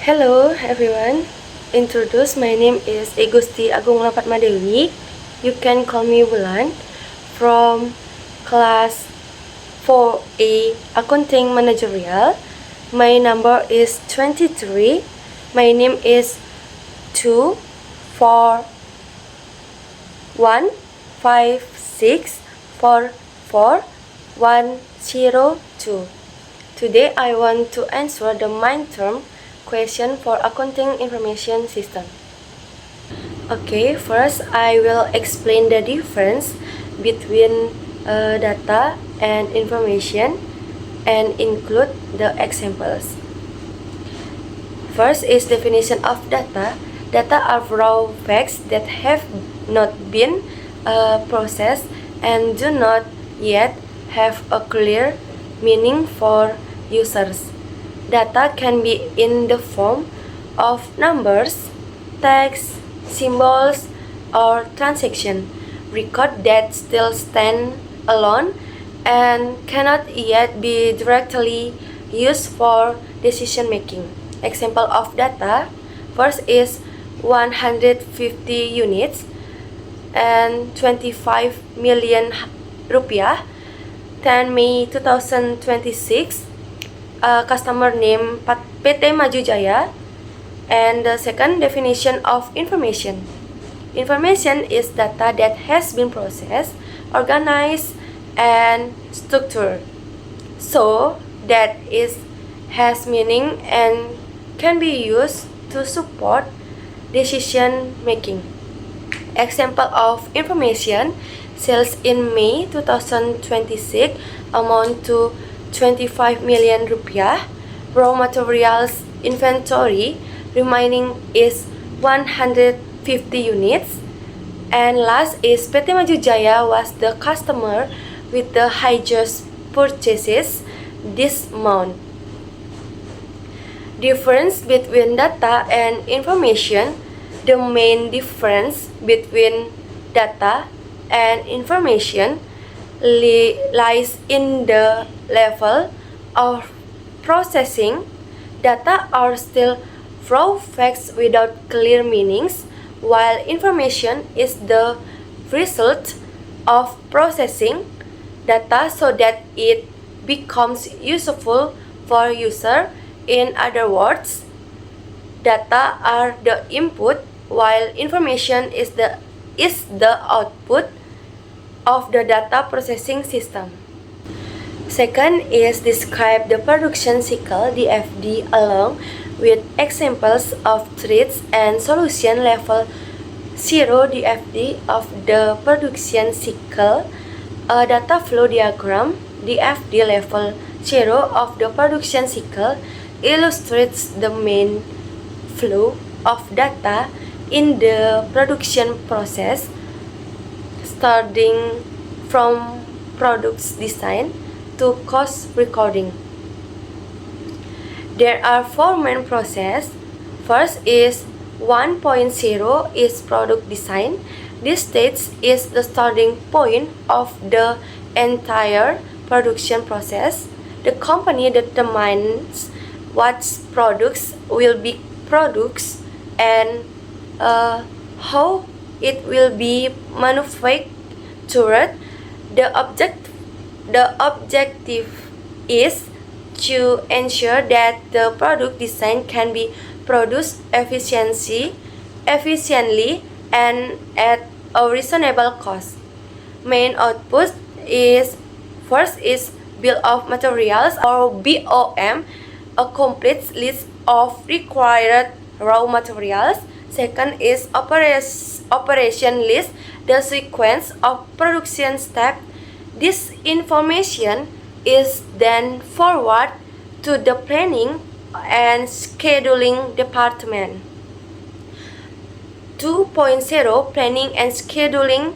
Hello everyone. Introduce, my name is Egusti Agung Lapatmadewi. You can call me Wulan from class 4A Accounting Managerial. My number is 23. My name is 24156444102. Today I want to answer the main term question for accounting information system. Okay, first I will explain the difference between data and information and include the examples. First is definition of data. Data are raw facts that have not been processed and do not yet have a clear meaning for users. Data can be in the form of numbers, text, symbols, or transaction record that still stand alone and cannot yet be directly used for decision making. Example of data, first is 150 units and 25 million rupiah. 10 May 2026, customer name PT Maju Jaya. And the second definition of information. Information is data that has been processed, organized, and structured, so that it has meaning and can be used to support decision making. Example of information: sales in May 2026 amount to 25 million rupiah. Raw materials inventory remaining is 150 units. And last is PT Maju Jaya was the customer with the highest purchases this month. Difference between data and information. The main difference between data and information lies in the level of processing. Data are still raw facts without clear meanings, while information is the result of processing data so that it becomes useful for user. In other words, data are the input while information is the output of the data processing system. Second is describe the production cycle (DFD) along with examples of threats and solution. Level 0 DFD of the production cycle. A data flow diagram DFD level 0 of the production cycle illustrates the main flow of data in the production process, starting from products design to cost recording. There are four main processes. First is 1.0 is product design. This stage is the starting point of the entire production process. The company determines what products will be produced and how it will be manufactured. The objective is to ensure that the product design can be produced efficiently and at a reasonable cost. Main output is first is bill of materials or BOM, a complete list of required raw materials. Second is operation list, the sequence of production steps. This information is then forwarded to the planning and scheduling department. 2.0 planning and scheduling.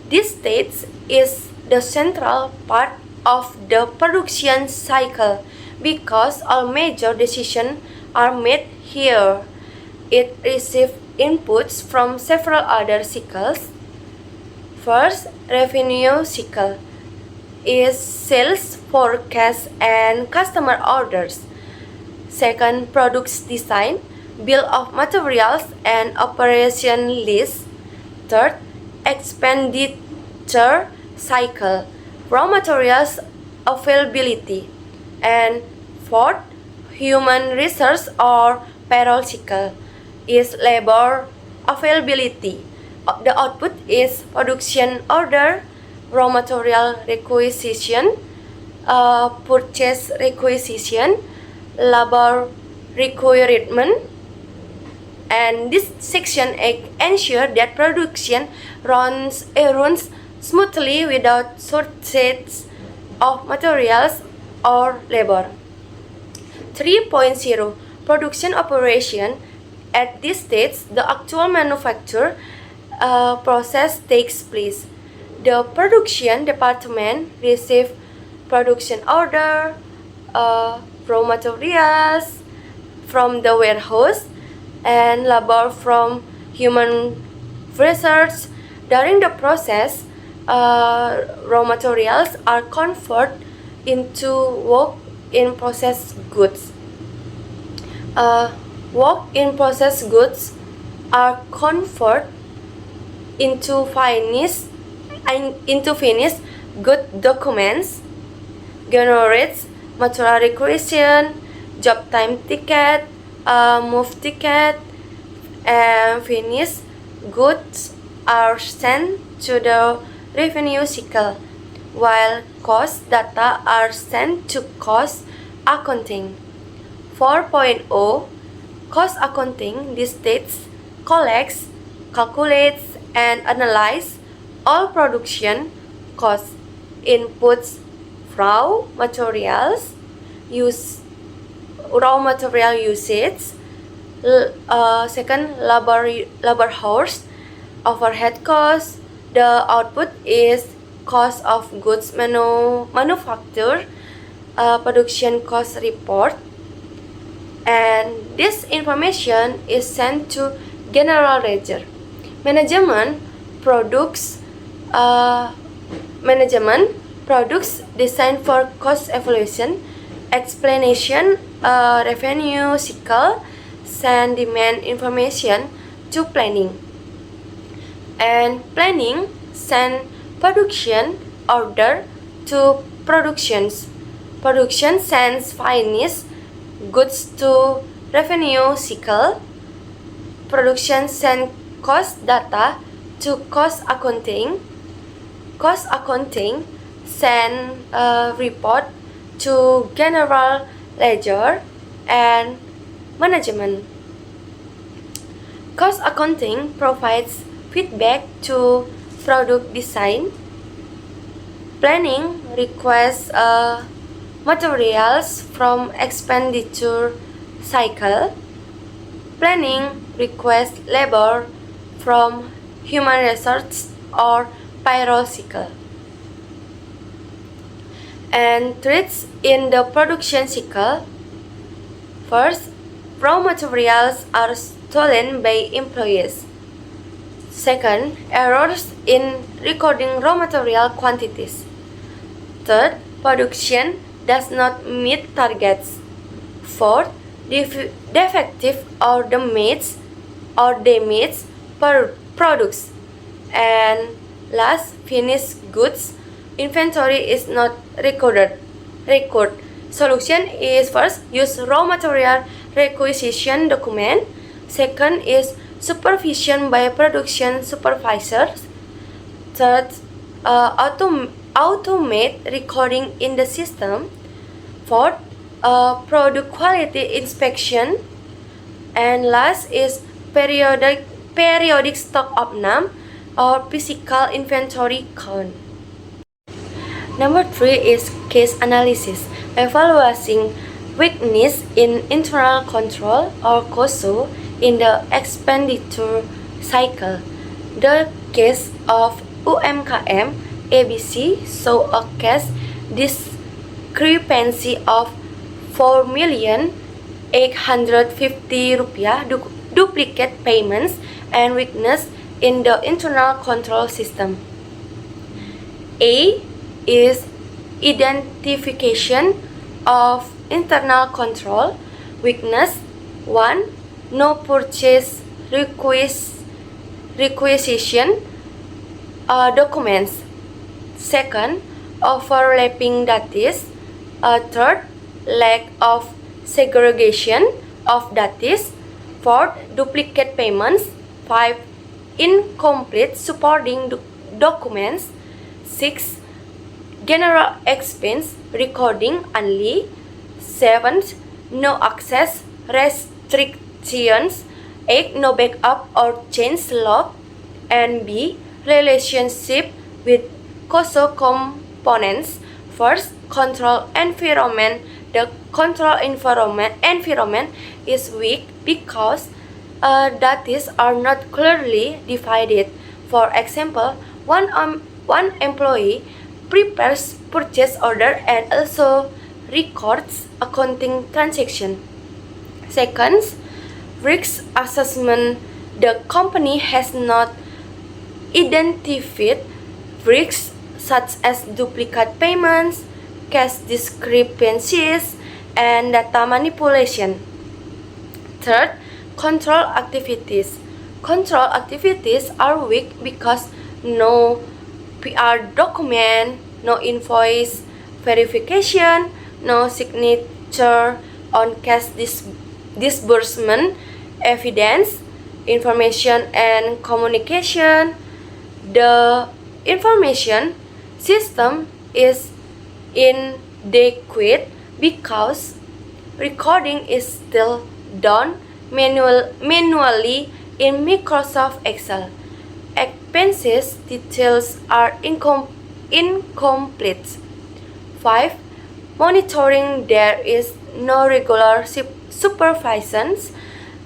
This stage is the central part of the production cycle because all major decisions are made here. It receives inputs from several other cycles. First, revenue cycle is sales forecast and customer orders. Second, products design. bill of materials and operation list. Third, expenditure cycle, raw materials availability. And fourth, human resource or payroll cycle is labor availability. The output is production order, raw material requisition, purchase requisition, labor requirement, and this section ensure that production runs smoothly without shortage of materials or labor. 3.0 Production operation. At this stage, the actual manufacture process takes place. The production department receives production order, raw materials from the warehouse, and labor from human research. During the process, raw materials are converted into work in process goods. Work in process goods are converted into finished good documents, generates material requisition, job time ticket, move ticket, and finished goods are sent to the revenue cycle, while cost data are sent to cost accounting. 4.0 Cost accounting. This stage collects, calculates, and analyzes all production cost inputs, raw material usage, second labor hours, overhead cost. The output is cost of goods manufactured, production cost report, and this information is sent to general ledger. Management products designed for cost evaluation, explanation, revenue cycle, send demand information to planning. And planning send production order to productions. Production sends finished goods to revenue cycle. Production send cost data to cost accounting. Cost accounting send report to general ledger and management. Cost accounting provides feedback to product design. Planning requests materials from expenditure cycle. Planning requests labor from human resource or payroll cycle. And threats in the production cycle. First, raw materials are stolen by employees. Second, errors in recording raw material quantities. Third, production does not meet targets. Fourth, defective or damaged products. And last, finished goods inventory is not recorded. Solution is first, use raw material requisition document. Second is supervision by production supervisors. Third, automate recording in the system. Fourth, product quality inspection. And last is periodic stock opnam or physical inventory count. Number 3 is case analysis, evaluating weakness in internal control or COSO in the expenditure cycle. The case of UMKM ABC show a cash discrepancy of Rp4.850 duplicate payments and weakness in the internal control system. A is identification of internal control weakness. 1. no purchase requisition documents. Second, overlapping datas. Third, lack of segregation of datas. Fourth, duplicate payments. 5. Incomplete supporting documents. 6. General expense recording only. 7. No access restrictions. 8. No backup or change log. And B. Relationship with COSO components. First, control environment. The control environment is weak because datas are not clearly divided. For example, one employee prepares purchase order and also records accounting transaction. Second, risk assessment. The company has not identified risks such as duplicate payments, cash discrepancies, and data manipulation. Third, control activities. Control activities are weak because no PR document, no invoice verification, no signature on cash disbursement evidence, information and communication. The information system is inadequate because recording is still done manually in Microsoft Excel. Expenses details are incomplete. 5. Monitoring. There is no regular supervisions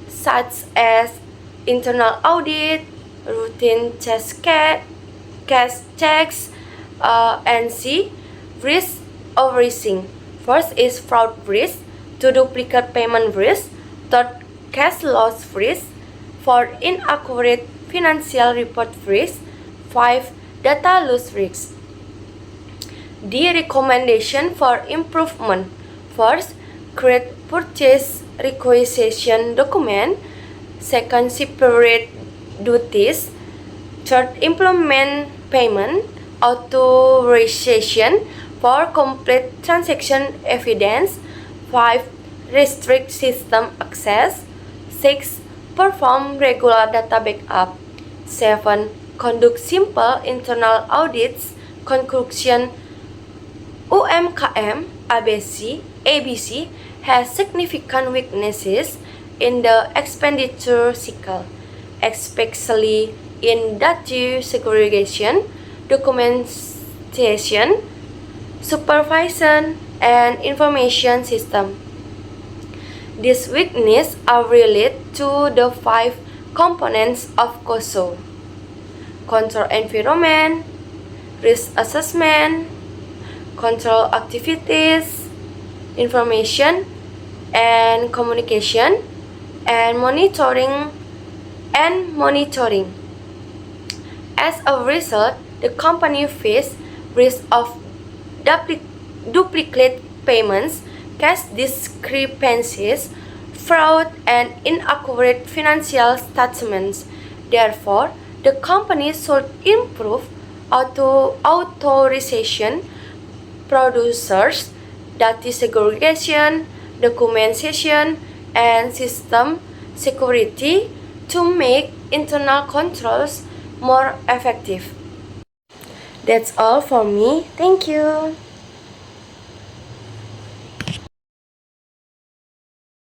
such as internal audit, routine cash checks, and C. Risk overreaching. First is fraud risk, 2. Duplicate payment risk, 3. Cash loss risk, 4. Inaccurate financial report risk, 5. Data loss risk. The recommendation for improvement. First, create purchase requisition document. Second, separate duties. Third, implement payment authorization for complete transaction evidence. 5. Restrict system access. 6. Perform regular data backup. 7. Conduct simple internal audits. Conclusion: UMKM ABC has significant weaknesses in the expenditure cycle, especially in data segregation, documentation, supervision, and information system. These weaknesses are related to the 5 components of COSO: control environment, risk assessment, control activities, information and communication, and monitoring. As a result, the company faced risk of duplicate payments, cash discrepancies, fraud, and inaccurate financial statements. Therefore, the company should improve authorization, producers, data segregation, documentation, and system security to make internal controls more effective. That's all for me. Thank you.